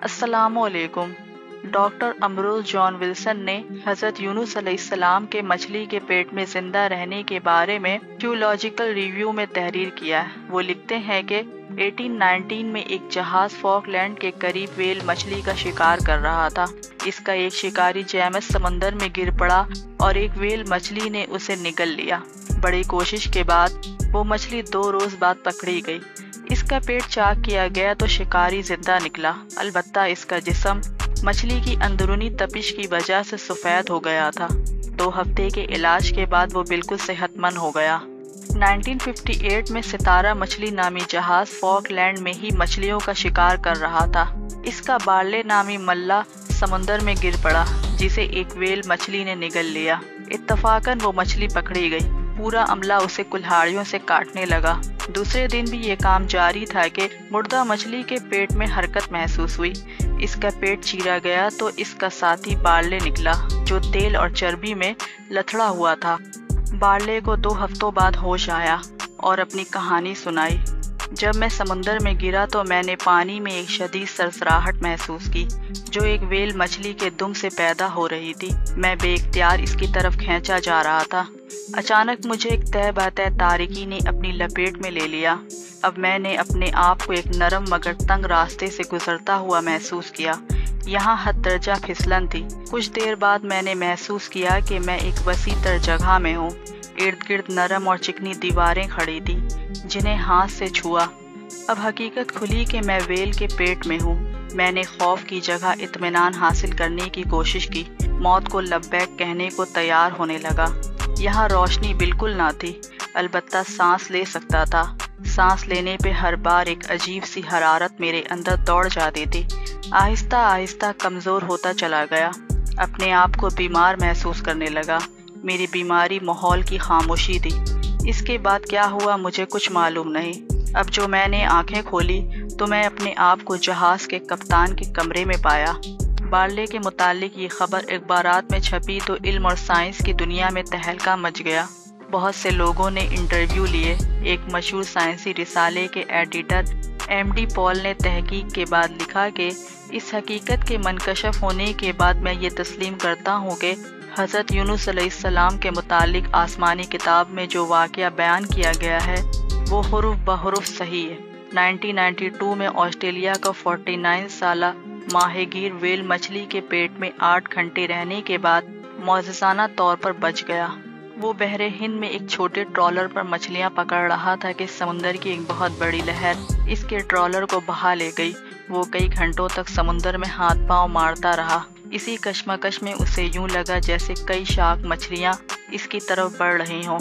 अस्सलामुअलैकुम। Doctor अमरुल John Wilson ने हज़रत यूनुस अलैहिस्सलाम के मछली के पेट में जिंदा रहने के बारे में थियोलॉजिकल रिव्यू में तहरीर किया है। वो लिखते हैं कि 1819 में एक जहाज फॉकलैंड के करीब व्हेल मछली का शिकार कर रहा था। इसका एक शिकारी जेम्स समंदर में गिर पड़ा और एक व्हेल मछली ने उसे निगल लिया। बड़ी कोशिश के बाद वो मछली 2 रोज बाद पकड़ी गई। इसका पेट चाक किया गया तो शिकारी जिंदा निकला, अलबत्ता इसका जिस्म मछली की अंदरूनी तपिश की वजह से सफ़ेद हो गया था। 2 हफ्ते के इलाज के बाद वो बिल्कुल सेहतमंद हो गया। 1958 में सितारा मछली नामी जहाज फॉकलैंड में ही मछलियों का शिकार कर रहा था। इसका बार्ले नामी मल्ला समुंदर में गिर पड़ा, जिसे एक व्हेल मछली ने निगल लिया। इत्तफाकन वो मछली पकड़ी गई। पूरा अमला उसे कुल्हाड़ियों से काटने लगा। दूसरे दिन भी ये काम जारी था कि मुर्दा मछली के पेट में हरकत महसूस हुई। इसका पेट चीरा गया तो इसका साथी बार्ले निकला, जो तेल और चर्बी में लथड़ा हुआ था। बार्ले को 2 हफ्तों बाद होश आया और अपनी कहानी सुनाई। जब मैं समुंदर में गिरा तो मैंने पानी में एक शदीद सरसराहट महसूस की, जो एक व्हेल मछली के दुम से पैदा हो रही थी। मैं बेइख्तियार इसकी तरफ खींचा जा रहा था। अचानक मुझे एक तय बातय तारीकी ने अपनी लपेट में ले लिया। अब मैंने अपने आप को एक नरम मगर तंग रास्ते से गुजरता हुआ महसूस किया। यहाँ हद दर्जा फिसलन थी। कुछ देर बाद मैंने महसूस किया कि मैं एक वसी तर जगह में हूँ। इर्द गिर्द नरम और चिकनी दीवारें खड़ी थी, जिन्हें हाथ से छुआ। अब हकीकत खुली कि मैं व्हेल के पेट में हूँ। मैंने खौफ की जगह इत्मीनान हासिल करने की कोशिश की। मौत को लब्बैक कहने को तैयार होने लगा। यहाँ रोशनी बिल्कुल ना थी, अलबत्ता सांस ले सकता था। सांस लेने पे हर बार एक अजीब सी हरारत मेरे अंदर दौड़ जाती थी। आहिस्ता आहिस्ता कमज़ोर होता चला गया। अपने आप को बीमार महसूस करने लगा। मेरी बीमारी माहौल की खामोशी थी। इसके बाद क्या हुआ मुझे कुछ मालूम नहीं। अब जो मैंने आंखें खोली तो मैं अपने आप को जहाज़ के कप्तान के कमरे में पाया। बार्ले के मुतालिक ये खबर अखबारात में छपी तो इल्म और साइंस की दुनिया में तहलका मच गया। बहुत से लोगों ने इंटरव्यू लिए। एक मशहूर साइंसी रिसाले के एडिटर MD पॉल ने तहकीक के बाद लिखा कि इस हकीकत के मनकशफ होने के बाद मैं ये तस्लीम करता हूँ कि हज़रत यूनुस अलैहिस्सलाम के मुतालिक आसमानी किताब में जो वाक़या बयान किया गया है वो हुरूफ बहुरूफ सही है। 1992 में ऑस्ट्रेलिया का 49 साला माहिगीर व्हेल मछली के पेट में 8 घंटे रहने के बाद मौजज़ाना तौर पर बच गया। वो बहरे हिंद में एक छोटे ट्रॉलर पर मछलियाँ पकड़ रहा था कि समुंदर की एक बहुत बड़ी लहर इसके ट्रॉलर को बहा ले गई। वो कई घंटों तक समुंदर में हाथ पांव मारता रहा। इसी कश्मकश में उसे यूं लगा जैसे कई शार्क मछलियाँ इसकी तरफ बढ़ रही हों।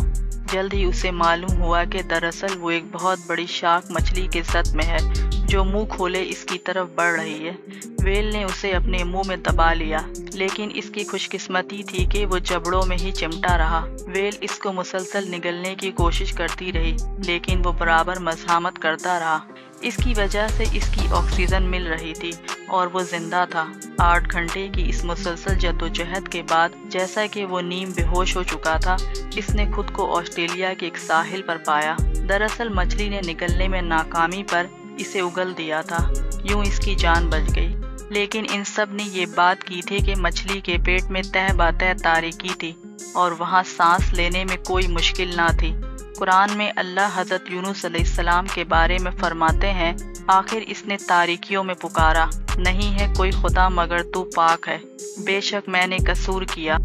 जल्द ही उसे मालूम हुआ कि दरअसल वो एक बहुत बड़ी शार्क मछली के सत में है, जो मुंह खोले इसकी तरफ बढ़ रही है। व्हेल ने उसे अपने मुंह में दबा लिया, लेकिन इसकी खुशकिस्मती थी कि वो जबड़ों में ही चिमटा रहा। व्हेल इसको मुसलसल निगलने की कोशिश करती रही, लेकिन वो बराबर मज़ाहमत करता रहा। इसकी वजह से इसकी ऑक्सीजन मिल रही थी और वो जिंदा था। 8 घंटे की इस मुसलसल जद्दोजहद के बाद जैसा कि वो नीम बेहोश हो चुका था, इसने खुद को ऑस्ट्रेलिया के एक साहिल पर पाया। दरअसल मछली ने निकलने में नाकामी पर इसे उगल दिया था। यूं इसकी जान बच गई। लेकिन इन सब ने ये बात की थी कि मछली के पेट में तह बातह तारीकी थी और वहाँ सांस लेने में कोई मुश्किल ना थी। कुरान में अल्लाह हज़रत यूनुस अलैहिस्सलाम के बारे में फरमाते हैं, आखिर इसने तारीकियों में पुकारा, नहीं है कोई खुदा मगर तू पाक है, बेशक मैंने कसूर किया।